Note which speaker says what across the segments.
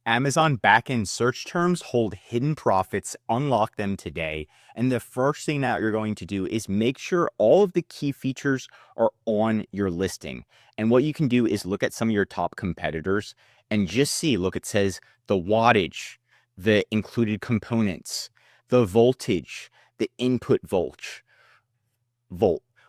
Speaker 1: Amazon backend search terms hold hidden profits, unlock them today. And the first thing that you're going to do is make sure all of the key features are on your listing. And what you can do is look at some of your top competitors and just see, look, it says the wattage, the included components, the voltage, the input volt.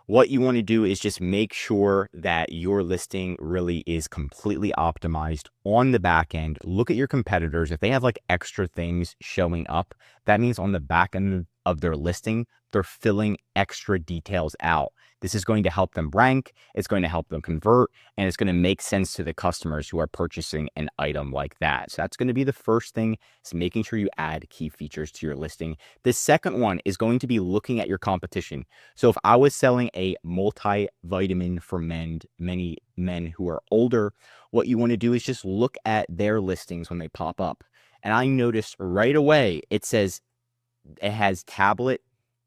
Speaker 1: What you want to do is just make sure that your listing really is completely optimized on the back end. Look at your competitors. If they have like extra things showing up, that means on the back end of their listing, they're filling extra details out. This is going to help them rank, it's going to help them convert, and it's going to make sense to the customers who are purchasing an item like that. So that's going to be the first thing, is making sure you add key features to your listing. The second one is going to be looking at your competition. So if I was selling a multivitamin for many men who are older, what you want to do is just look at their listings when they pop up. And I noticed right away, it says it has tablet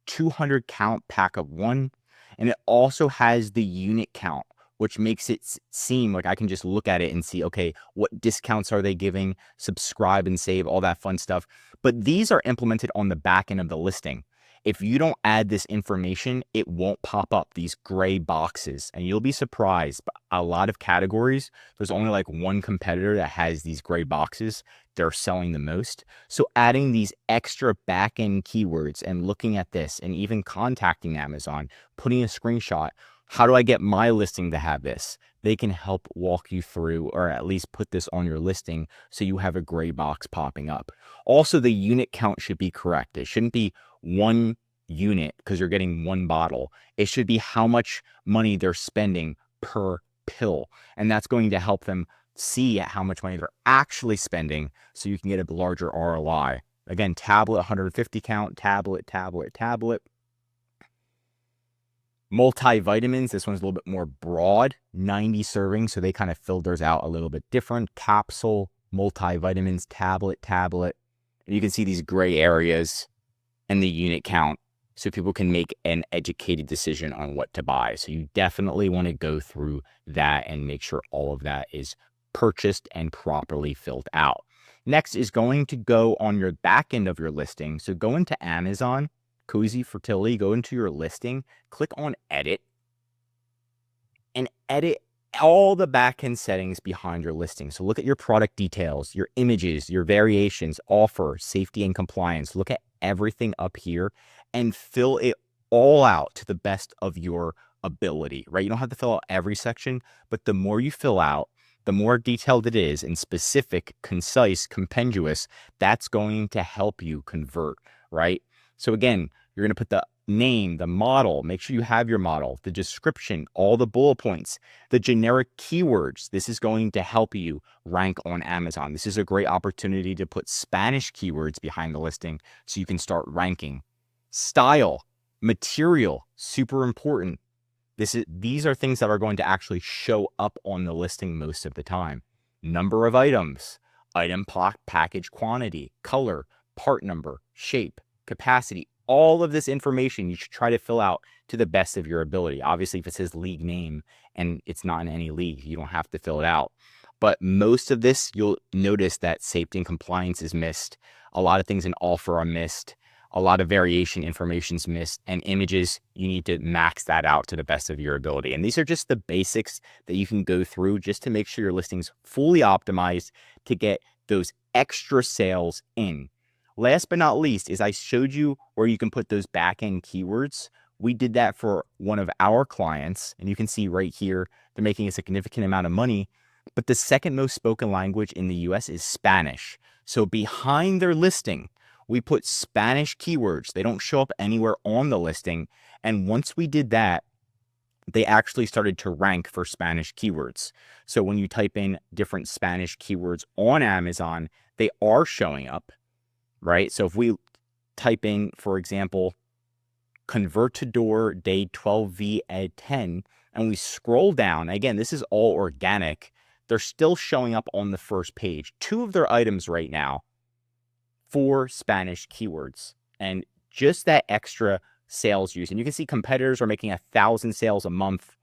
Speaker 1: 200 count pack of one, and it also has the unit count, which makes it seem like I can just look at it and see, okay, what discounts are they giving, subscribe and save, all that fun stuff. But these are implemented on the back end of the listing. If you don't add this information, it won't pop up, these gray boxes, and you'll be surprised. But a lot of categories, there's only like one competitor that has these gray boxes. They're selling the most. So adding these extra back-end keywords and looking at this and even contacting Amazon, putting a screenshot, how do I get my listing to have this? They can help walk you through, or at least put this on your listing so you have a gray box popping up. Also, the unit count should be correct. It shouldn't be one unit because you're getting one bottle. It should be how much money they're spending per pill. And that's going to help them see how much money they're actually spending so you can get a larger ROI. Again, tablet, 150 count, tablet. Multivitamins, this one's a little bit more broad, 90 servings, so they kind of filled theirs out a little bit different. Capsule, multivitamins, tablet. And you can see these gray areas and the unit count so people can make an educated decision on what to buy. So you definitely want to go through that and make sure all of that is purchased and properly filled out. Next is going to go on your back end of your listing. So go into Amazon, Cozy Fertility, go into your listing, click on edit, and edit all the backend settings behind your listing. So look at your product details, your images, your variations, offer, safety and compliance. Look at everything up here and fill it all out to the best of your ability, right? You don't have to fill out every section, but the more you fill out, the more detailed it is and specific, concise, compendious, that's going to help you convert, right? So again, you're going to put the name, the model, make sure you have your model, the description, all the bullet points, the generic keywords. This is going to help you rank on Amazon. This is a great opportunity to put Spanish keywords behind the listing so you can start ranking. Style, material, super important. These are things that are going to actually show up on the listing most of the time. Number of items, item package quantity, color, part number, shape, capacity. All of this information you should try to fill out to the best of your ability. Obviously, if it says league name and it's not in any league, you don't have to fill it out. But most of this, you'll notice that safety and compliance is missed. A lot of things in offer are missed. A lot of variation information is missed, and images, you need to max that out to the best of your ability. And these are just the basics that you can go through just to make sure your listing's fully optimized to get those extra sales in. Last but not least is I showed you where you can put those back-end keywords. We did that for one of our clients, and you can see right here, they're making a significant amount of money, but the second most spoken language in the US is Spanish. So behind their listing, we put Spanish keywords. They don't show up anywhere on the listing. And once we did that, they actually started to rank for Spanish keywords. So when you type in different Spanish keywords on Amazon, they are showing up, right? So if we type in, for example, convertidor day 12V ed 10, and we scroll down, again, this is all organic, they're still showing up on the first page. 2 of their items right now, 4 Spanish keywords, and just that extra sales use. And you can see competitors are making 1,000 sales a month,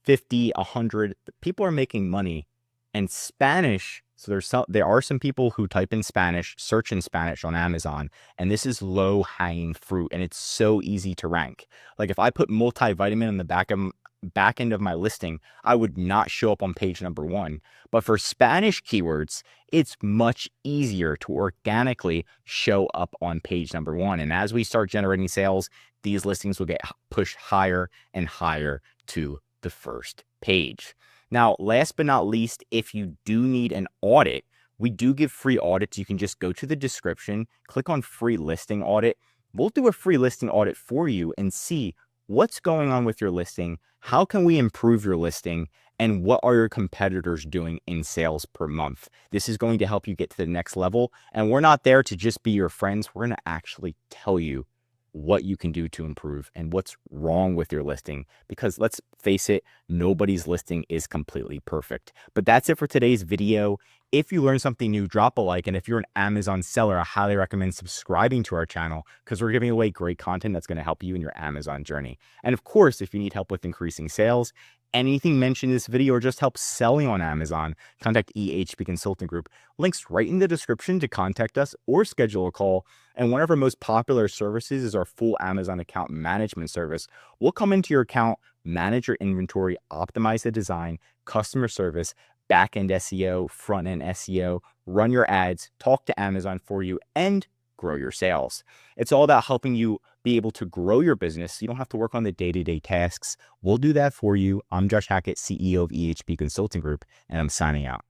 Speaker 1: 50, 100. People are making money And Spanish, so there are some people who type in Spanish, search in Spanish on Amazon, and this is low hanging fruit, and it's so easy to rank. Like if I put multivitamin on the back end of my listing, I would not show up on page number 1. But for Spanish keywords, it's much easier to organically show up on page number 1. And as we start generating sales, these listings will get pushed higher and higher to the first page. Now, last but not least, if you do need an audit, we do give free audits. You can just go to the description, click on free listing audit. We'll do a free listing audit for you and see what's going on with your listing. How can we improve your listing? And what are your competitors doing in sales per month? This is going to help you get to the next level. And we're not there to just be your friends. We're going to actually tell you what you can do to improve and what's wrong with your listing, because let's face it, nobody's listing is completely perfect. But that's it for today's video. If you learned something new, drop a like. And if you're an Amazon seller, I highly recommend subscribing to our channel because we're giving away great content that's going to help you in your Amazon journey. And of course, if you need help with increasing sales, anything mentioned in this video, or just help selling on Amazon, contact EHP Consulting Group. Links right in the description to contact us or schedule a call. And one of our most popular services is our full Amazon account management service. We'll come into your account, manage your inventory, optimize the design, customer service, back-end SEO, front-end SEO, run your ads, talk to Amazon for you, and grow your sales. It's all about helping you be able to grow your business so you don't have to work on the day-to-day tasks. We'll do that for you. I'm Josh Hackett, CEO of EHP Consulting Group, and I'm signing out.